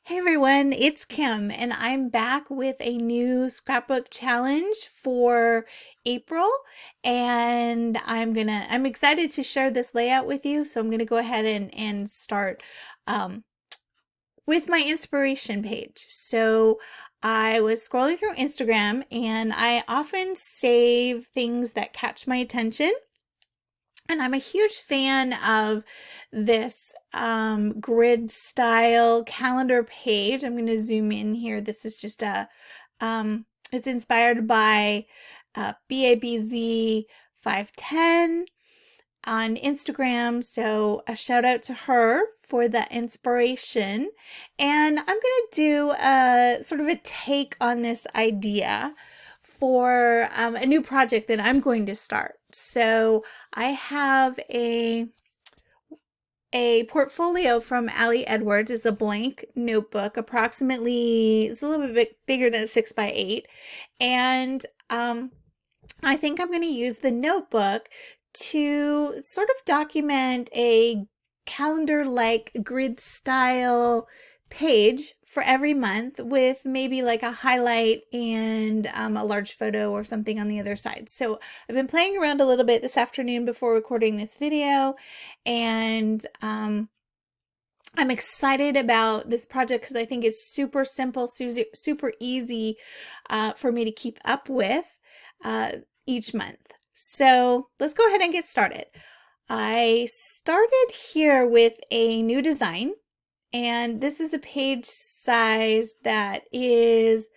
Hey everyone, it's Kim and I'm back with a new scrapbook challenge for April, and I'm excited to share this layout with you. So I'm gonna go ahead and start um, with my inspiration page. So I was scrolling through Instagram and I often save things that catch my attention. And I'm a huge fan of this grid style calendar page. I'm going to zoom in here. This is just it's inspired by BABZ 510 on Instagram. So a shout out to her for the inspiration. And I'm going to do a sort of a take on this idea for a new project that I'm going to start. So I have a portfolio from Ali Edwards. Is a blank notebook, approximately, it's a little bit bigger than 6 by 8. And I think I'm going to use the notebook to sort of document a calendar-like grid style page for every month with maybe like a highlight and a large photo or something on the other side. So I've been playing around a little bit this afternoon before recording this video, and I'm excited about this project because I think it's super simple, super easy for me to keep up with each month. So let's go ahead and get started. I started here with a new design, and this is a page size that is,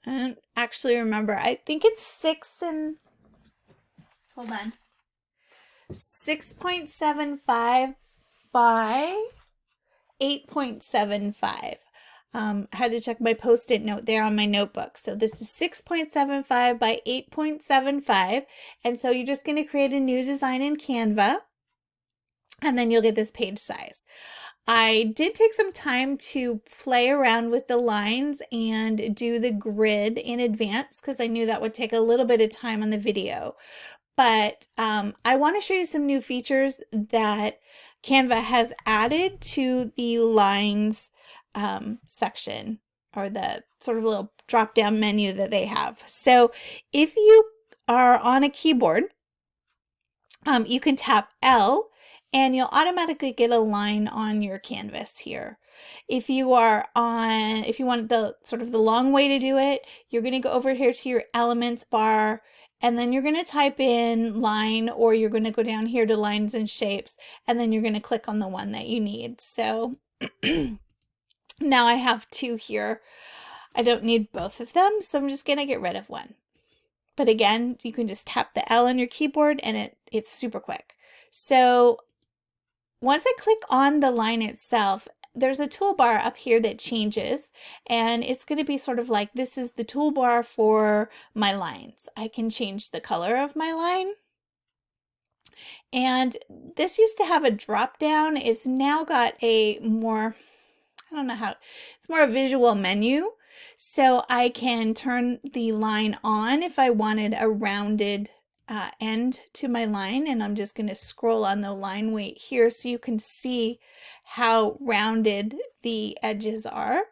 I don't actually remember, I think it's 6.75 by 8.75. I had to check my post-it note there on my notebook. So this is 6.75 by 8.75. And so you're just going to create a new design in Canva, and then you'll get this page size. I did take some time to play around with the lines and do the grid in advance because I knew that would take a little bit of time on the video. But I want to show you some new features that Canva has added to the lines section, or the sort of little drop down menu that they have. So if you are on a keyboard, you can tap L and you'll automatically get a line on your canvas here. If you want the sort of the long way to do it, you're going to go over here to your elements bar, and then you're going to type in line, or you're going to go down here to lines and shapes, and then you're going to click on the one that you need. So now I have two here. I don't need both of them, so I'm just going to get rid of one. But again, you can just tap the L on your keyboard and it's super quick. So once I click on the line itself, there's a toolbar up here that changes, and it's going to be sort of like, this is the toolbar for my lines. I can change the color of my line. And this used to have a drop down. It's now got a more, I don't know how, it's more a visual menu. So I can turn the line on if I wanted a rounded end to my line, and I'm just going to scroll on the line weight here so you can see how rounded the edges are.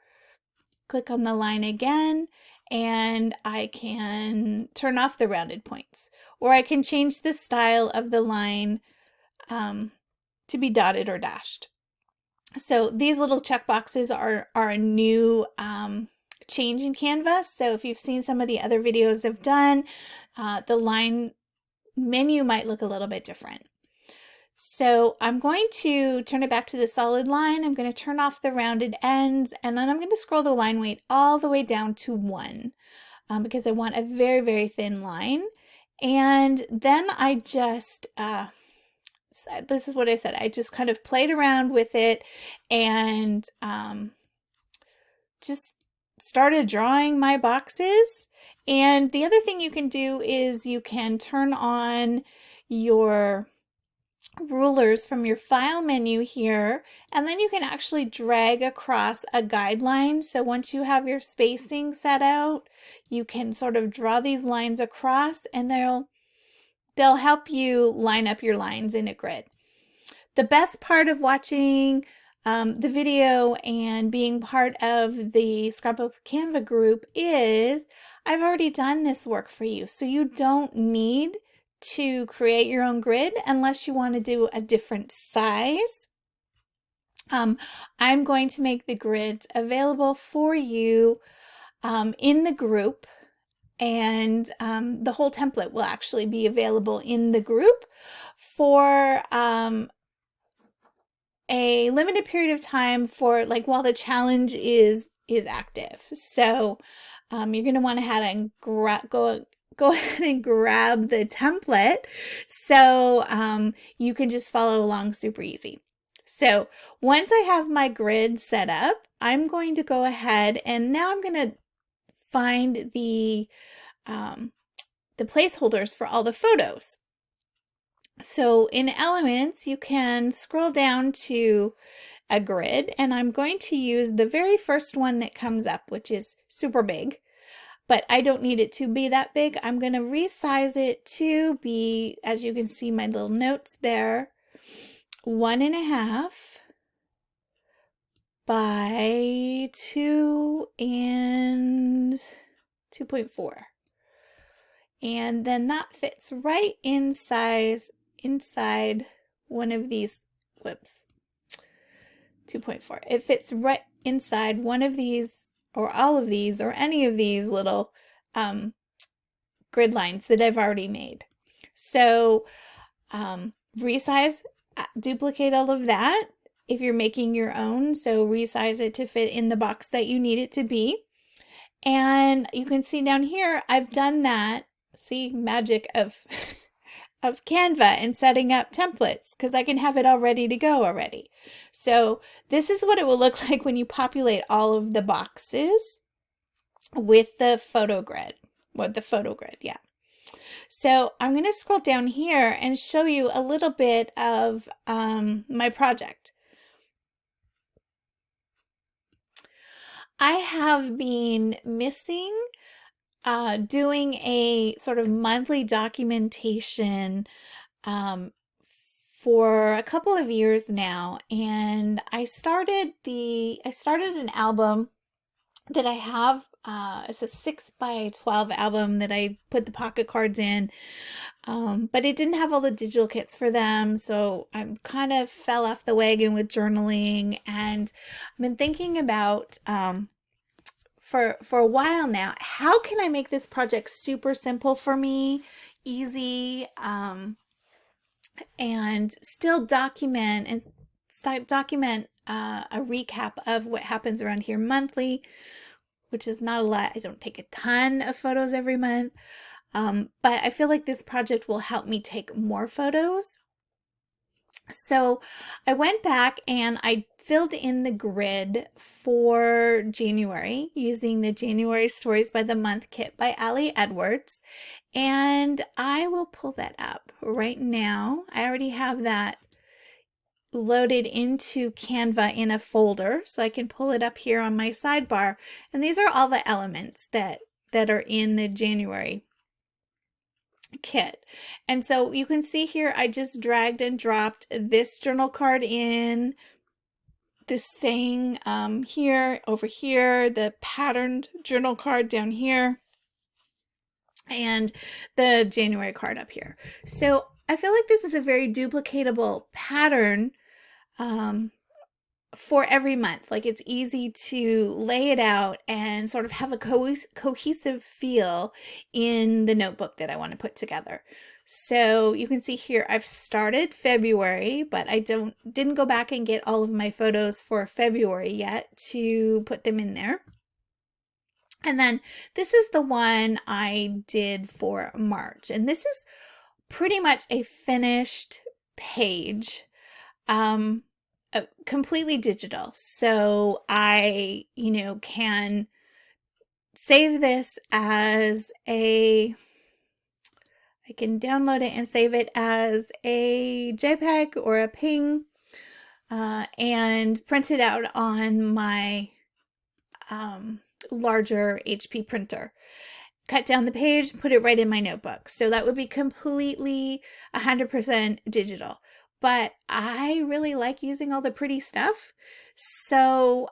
Click on the line again, and I can turn off the rounded points, or I can change the style of the line to be dotted or dashed. So these little check boxes are a new change in Canva. So if you've seen some of the other videos I've done, the line menu might look a little bit different. So I'm going to turn it back to the solid line. I'm going to turn off the rounded ends, and then I'm going to scroll the line weight all the way down to 1 because I want a very, very thin line. And then I just, this is what I said, I just kind of played around with it and just started drawing my boxes. And the other thing you can do is you can turn on your rulers from your file menu here, and then you can actually drag across a guideline. So once you have your spacing set out, you can sort of draw these lines across, and they'll help you line up your lines in a grid. The best part of watching the video and being part of the Scrapbook Canva group is I've already done this work for you. So you don't need to create your own grid unless you want to do a different size. I'm going to make the grids available for you in the group, and the whole template will actually be available in the group for a limited period of time, for like while the challenge is active. So you're going to want to go ahead and grab the template so you can just follow along super easy. So once I have my grid set up, I'm going to go ahead and now I'm going to find the placeholders for all the photos. So in Elements, you can scroll down to a grid, and I'm going to use the very first one that comes up, which is super big, but I don't need it to be that big. I'm going to resize it to be, as you can see my little notes there, 1.5 by 2 and 2.4. And then that fits right inside one of these, whoops, 2.4. It fits right inside one of these, or all of these, or any of these little grid lines that I've already made. So resize, duplicate all of that if you're making your own. So resize it to fit in the box that you need it to be. And you can see down here, I've done that. See, magic of of Canva and setting up templates, because I can have it all ready to go already. So this is what it will look like when you populate all of the boxes with the photo grid. Yeah. So I'm going to scroll down here and show you a little bit of my project. I have been missing doing a sort of monthly documentation for a couple of years now, and I started an album that I have. It's a 6x12 album that I put the pocket cards in, but it didn't have all the digital kits for them, so I kind of fell off the wagon with journaling, and I've been thinking about for a while now, how can I make this project super simple for me, easy, and still document a recap of what happens around here monthly, which is not a lot. I don't take a ton of photos every month, but I feel like this project will help me take more photos. So I went back and I filled in the grid for January using the January Stories by the Month kit by Ali Edwards. And I will pull that up right now. I already have that loaded into Canva in a folder, so I can pull it up here on my sidebar. And these are all the elements that are in the January kit. And so you can see here, I just dragged and dropped this journal card in, this saying here, over here, the patterned journal card down here, and the January card up here. So I feel like this is a very duplicatable pattern for every month. Like, it's easy to lay it out and sort of have a cohesive feel in the notebook that I want to put together. So you can see here, I've started February, but I didn't go back and get all of my photos for February yet to put them in there. And then this is the one I did for March, and this is pretty much a finished page, completely digital. So I, can save this as I can download it and save it as a JPEG or a PNG, and print it out on my larger HP printer. Cut down the page, put it right in my notebook. So that would be completely 100% digital. but I really like using all the pretty stuff. So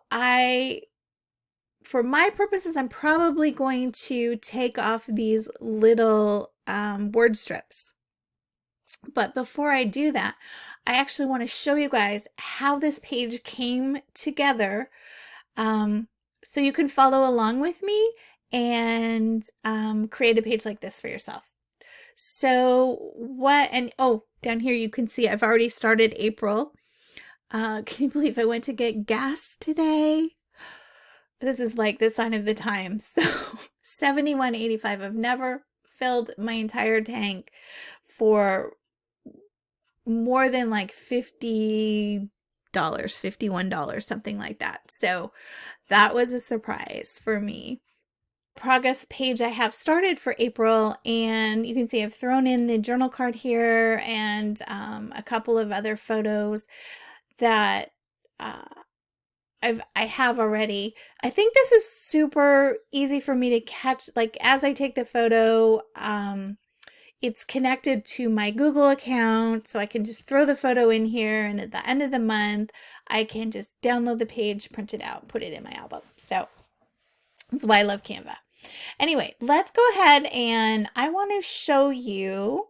for my purposes, I'm probably going to take off these little word strips. But before I do that, I actually want to show you guys how this page came together, so you can follow along with me and create a page like this for yourself. So oh, down here you can see I've already started April. Can you believe I went to get gas today? This is like the sign of the times. So 71.85. I've never filled my entire tank for more than like $50, $51, something like that. So that was a surprise for me. Progress page I have started for April, and you can see I've thrown in the journal card here and a couple of other photos that I have already. I think this is super easy for me to catch. Like as I take the photo, it's connected to my Google account, so I can just throw the photo in here, and at the end of the month, I can just download the page, print it out, put it in my album. So that's why I love Canva. Anyway, let's go ahead, and I want to show you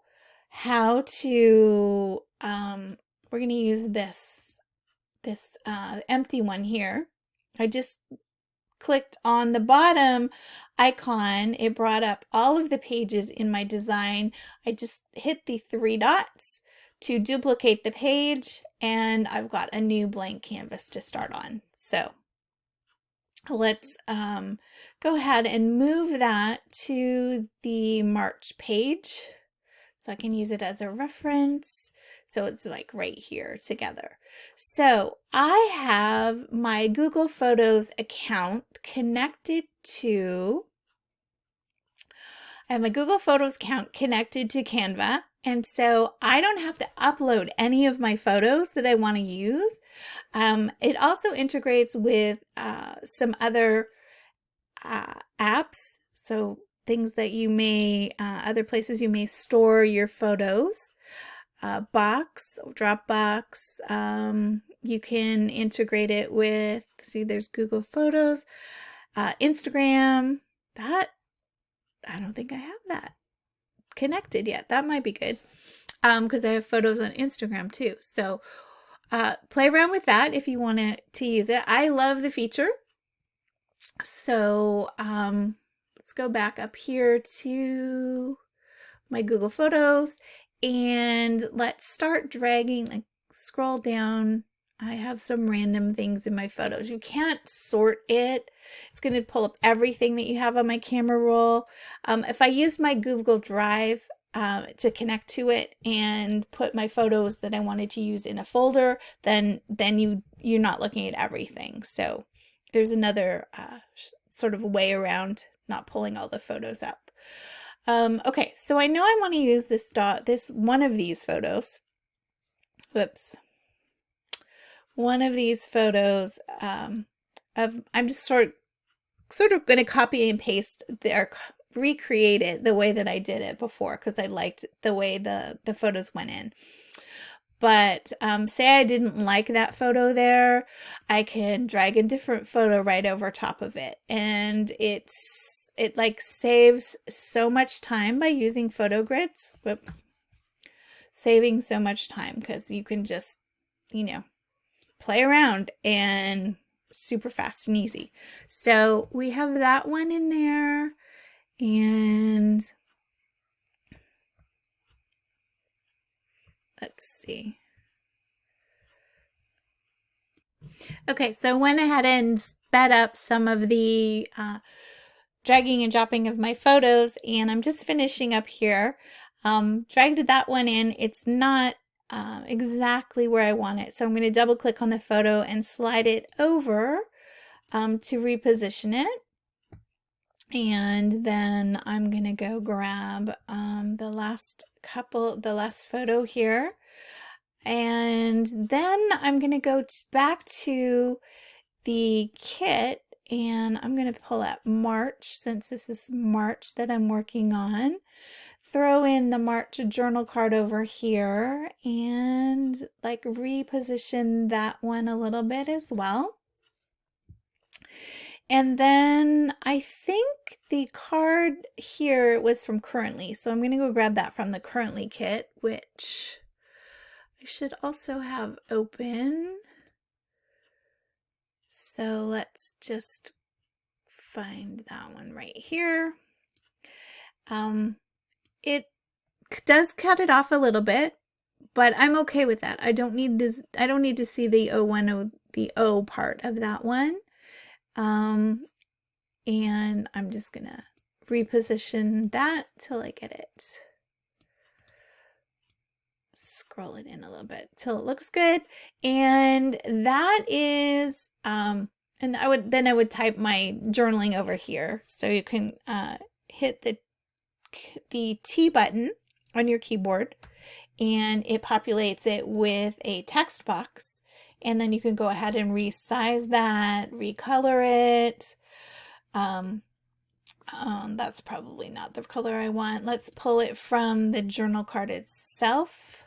how to, we're going to use this empty one here. I just clicked on the bottom icon. It brought up all of the pages in my design. I just hit the 3 dots to duplicate the page, and I've got a new blank canvas to start on. So let's go ahead and move that to the March page so I can use it as a reference. So it's like right here together. So I have my Google Photos account connected to, I have my Google Photos account connected to Canva. And so I don't have to upload any of my photos that I want to use. It also integrates with some other apps. So things that you may, other places you may store your photos. Box, Dropbox, you can integrate it with, see there's Google Photos, Instagram. That, I don't think I have that connected yet. That might be good because I have photos on Instagram too. So play around with that if you want to use it. I love the feature. So let's go back up here to my Google Photos. And let's start dragging, like scroll down. I have some random things in my photos. You can't sort it. It's going to pull up everything that you have on my camera roll. If I used my Google Drive to connect to it and put my photos that I wanted to use in a folder, then you're not looking at everything. So there's another sort of way around not pulling all the photos up. Okay, so I know I want to use this one of these photos. Whoops. One of these photos I'm just sort of going to copy and paste or recreate it the way that I did it before because I liked the way the photos went in. But say I didn't like that photo there, I can drag a different photo right over top of it, and it like saves so much time by using photo grids. Whoops. Saving so much time because you can just, you know, play around and super fast and easy. So we have that one in there, and let's see. Okay, so I went ahead and sped up some of the dragging and dropping of my photos, and I'm just finishing up here. Dragged that one in. It's not exactly where I want it, so I'm going to double click on the photo and slide it over to reposition it. And then I'm going to go grab the last photo here, and then I'm going to go back to the kit, and I'm going to pull out March, since this is March that I'm working on. throw in the March journal card over here and like reposition that one a little bit as well. And then I think the card here was from Currently, so I'm going to go grab that from the Currently kit, which I should also have open. So let's just find that one right here. It does cut it off a little bit, but I'm okay with that. I don't need this. I don't need to see the the O part of that one. And I'm just gonna reposition that till I get it. Scroll it in a little bit till it looks good. And that is, and I would type my journaling over here. So you can hit the T button on your keyboard and it populates it with a text box. And then you can go ahead and resize that, recolor it. That's probably not the color I want. Let's pull it from the journal card itself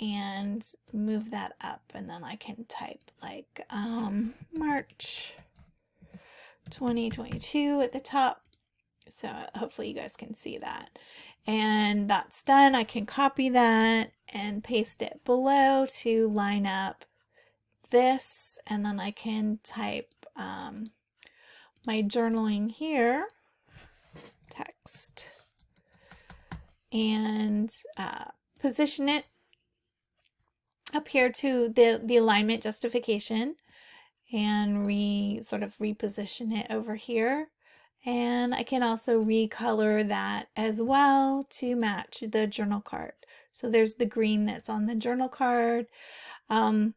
and move that up, and then I can type like March 2022 at the top. So hopefully you guys can see that. And that's done. I can copy that and paste it below to line up this, and then I can type my journaling here, text, and position it up here to the alignment justification, and sort of reposition it over here. And I can also recolor that as well to match the journal card. So there's the green that's on the journal card, and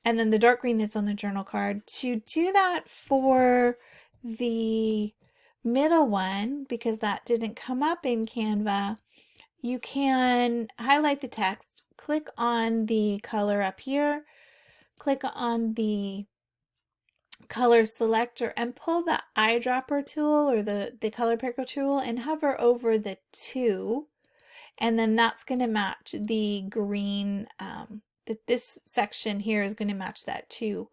then the dark green that's on the journal card. To do that for the middle one, because that didn't come up in Canva, you can highlight the text, click on the color up here, click on the color selector and pull the eyedropper tool or the color picker tool and hover over the 2, and then that's going to match the green. This section here is going to match that 2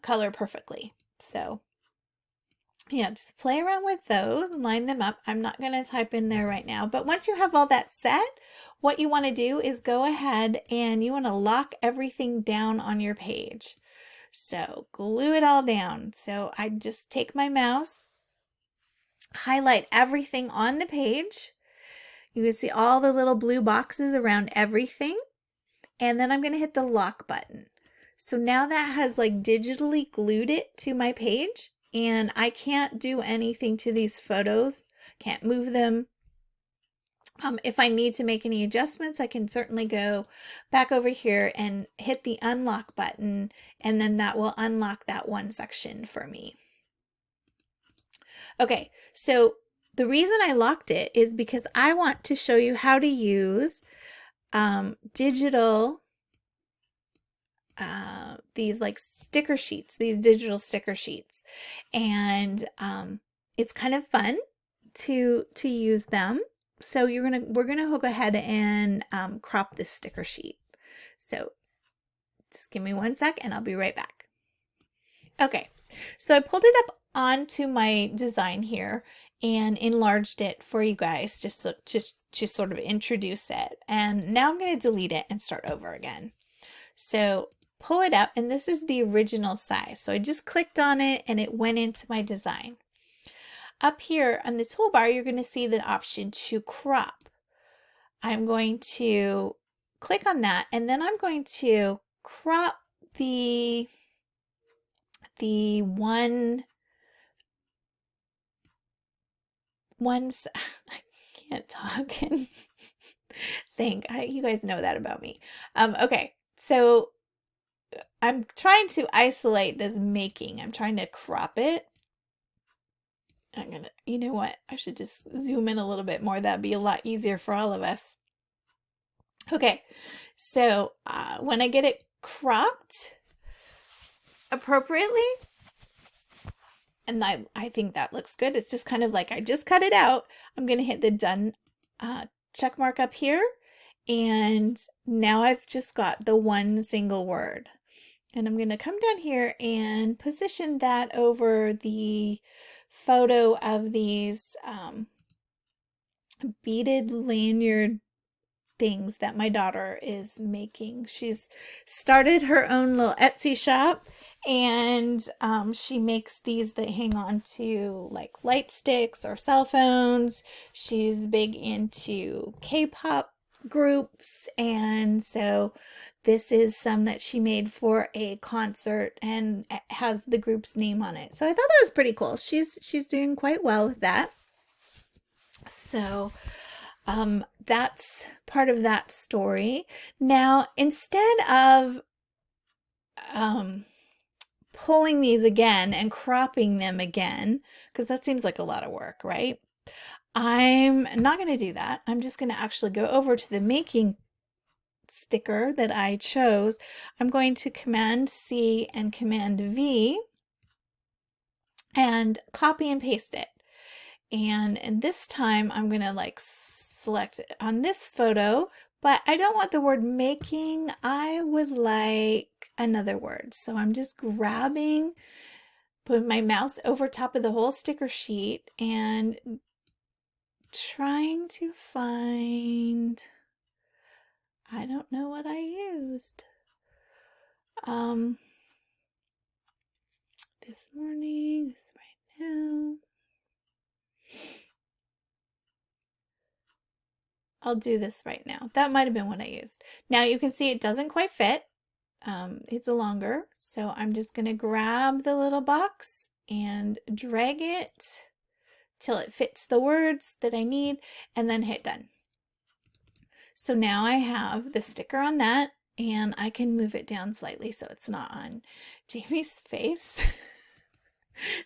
color perfectly. So yeah, just play around with those and line them up. I'm not going to type in there right now, but once you have all that set, what you want to do is go ahead and you want to lock everything down on your page. So glue it all down. So I just take my mouse, highlight everything on the page. You can see all the little blue boxes around everything. And then I'm going to hit the lock button. So now that has like digitally glued it to my page, and I can't do anything to these photos, can't move them. If I need to make any adjustments, I can certainly go back over here and hit the unlock button, and then that will unlock that one section for me. Okay, so the reason I locked it is because I want to show you how to use digital, these like sticker sheets, these digital sticker sheets, and it's kind of fun to use them. So we're gonna go ahead and crop this sticker sheet. So just give me 1 sec and I'll be right back. Okay, so I pulled it up onto my design here and enlarged it for you guys just to sort of introduce it. And now I'm going to delete it and start over again. So pull it up, and this is the original size. So I just clicked on it and it went into my design. Up here on the toolbar, you're going to see the option to crop. I'm going to click on that, and then I'm going to crop the ones. I can't talk and think. You guys know that about me. Okay, so I'm trying to isolate this making. I'm trying to crop it. You know what? I should just zoom in a little bit more. That'd be a lot easier for all of us. Okay, so when I get it cropped appropriately, and I think that looks good. It's just kind of like I just cut it out. I'm going to hit the done check mark up here, and now I've just got the one single word. And I'm going to come down here and position that over the photo of these beaded lanyard things that my daughter is making. She's started her own little Etsy shop, and she makes these that hang on to like light sticks or cell phones. She's big into K-pop groups, and so this is some that she made for a concert and has the group's name on it. So I thought that was pretty cool. She's doing quite well with that. So that's part of that story. Now, instead of pulling these again and cropping them again, because that seems like a lot of work, right? I'm not going to do that. I'm just going to actually go over to the making sticker that I chose. I'm going to Command C and Command V and copy and paste it. And this time I'm going to like select it on this photo, but I don't want the word making. I would like another word. So I'm just grabbing, putting my mouse over top of the whole sticker sheet and trying to find, I don't know what I used. This morning, this right now. I'll do this right now. That might have been what I used. Now you can see it doesn't quite fit. It's a longer, so I'm just going to grab the little box and drag it till it fits the words that I need, and then hit done. So now I have the sticker on that, and I can move it down slightly so it's not on Jamie's face.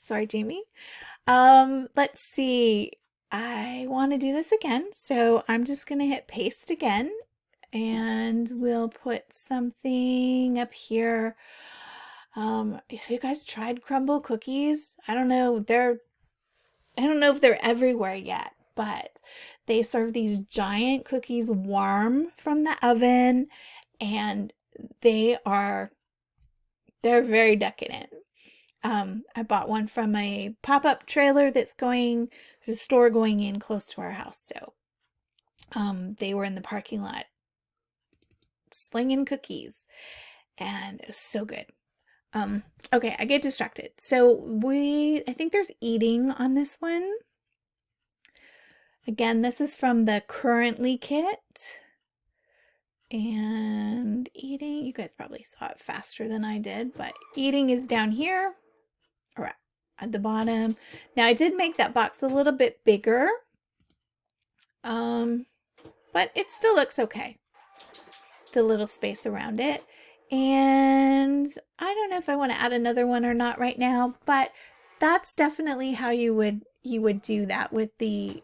Sorry, Jamie. Let's see. I want to do this again, so I'm just going to hit paste again, and we'll put something up here. Have you guys tried crumble cookies? I don't know if they're everywhere yet, but they serve these giant cookies warm from the oven, and they're very decadent. I bought one from a pop-up trailer there's a store going in close to our house. So they were in the parking lot slinging cookies, and it was so good. Okay, I get distracted. So I think there's eating on this one. Again, this is from the Currently kit. And eating, you guys probably saw it faster than I did, but eating is down here or at the bottom. Now I did make that box a little bit bigger, but it still looks okay. The little space around it. And I don't know if I want to add another one or not right now, but that's definitely how you would do that with the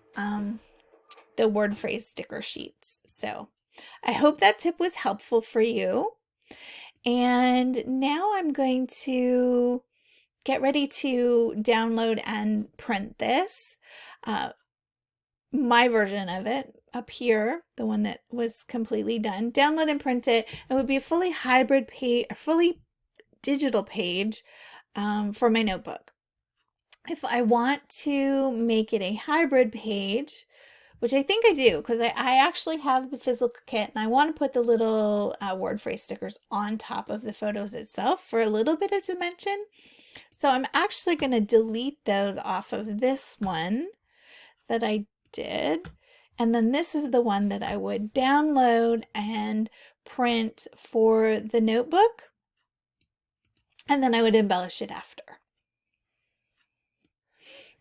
word phrase sticker sheets. So I hope that tip was helpful for you. And now I'm going to get ready to download and print this. My version of it up here, the one that was completely done. Download and print it. It would be a fully hybrid page, a fully digital page for my notebook. If I want to make it a hybrid page, which I think I do, because I actually have the physical kit, and I want to put the little word phrase stickers on top of the photos itself for a little bit of dimension. So I'm actually going to delete those off of this one that I did. And then this is the one that I would download and print for the notebook. And then I would embellish it after.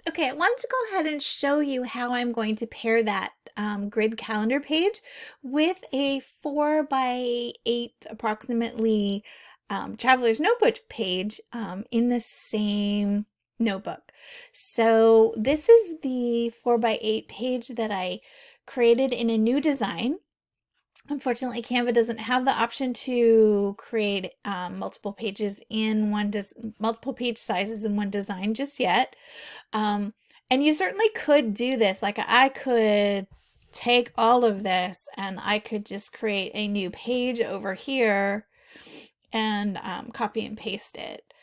Okay, I wanted to go ahead and show you how I'm going to pair that grid calendar page with a 4x8 approximately traveler's notebook page in the same notebook. So this is the 4x8 page that I created in a new design. Unfortunately, Canva doesn't have the option to create multiple pages in multiple page sizes in one design just yet. And you certainly could do this. Like I could take all of this and I could just create a new page over here and copy and paste it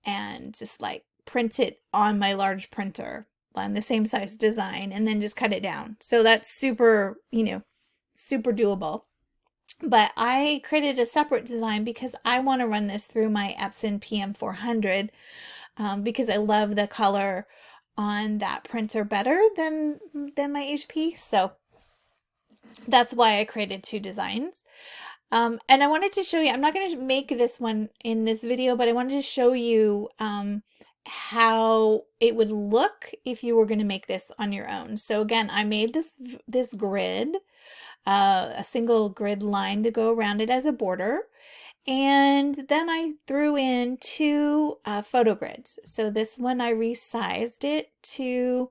and just like print it on my large printer on the same size design and then just cut it down. So that's super, super doable. But I created a separate design because I want to run this through my Epson PM400 because I love the color on that printer better than my HP. So that's why I created two designs. And I wanted to show you, I'm not going to make this one in this video, but I wanted to show you how it would look if you were going to make this on your own. So again, I made this grid, a single grid line to go around it as a border. And then I threw in two photo grids. So this one I resized it to,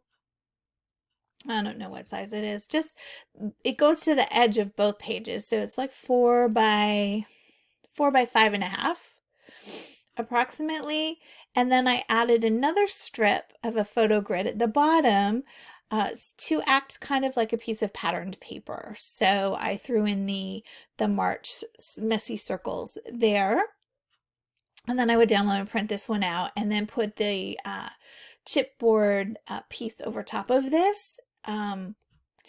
I don't know what size it is, just it goes to the edge of both pages. So it's like 4 by 5.5 approximately. And then I added another strip of a photo grid at the bottom to act kind of like a piece of patterned paper. So I threw in the March messy circles there. And then I would download and print this one out and then put the chipboard piece over top of this to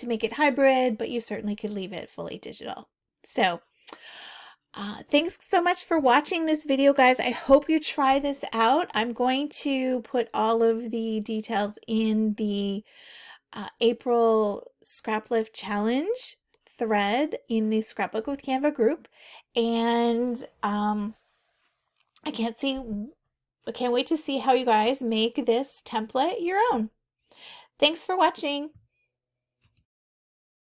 make it hybrid, but you certainly could leave it fully digital. So thanks so much for watching this video, guys. I hope you try this out. I'm going to put all of the details in the April Scraplift Challenge thread in the Scrapbook with Canva group. And I can't wait to see how you guys make this template your own. Thanks for watching.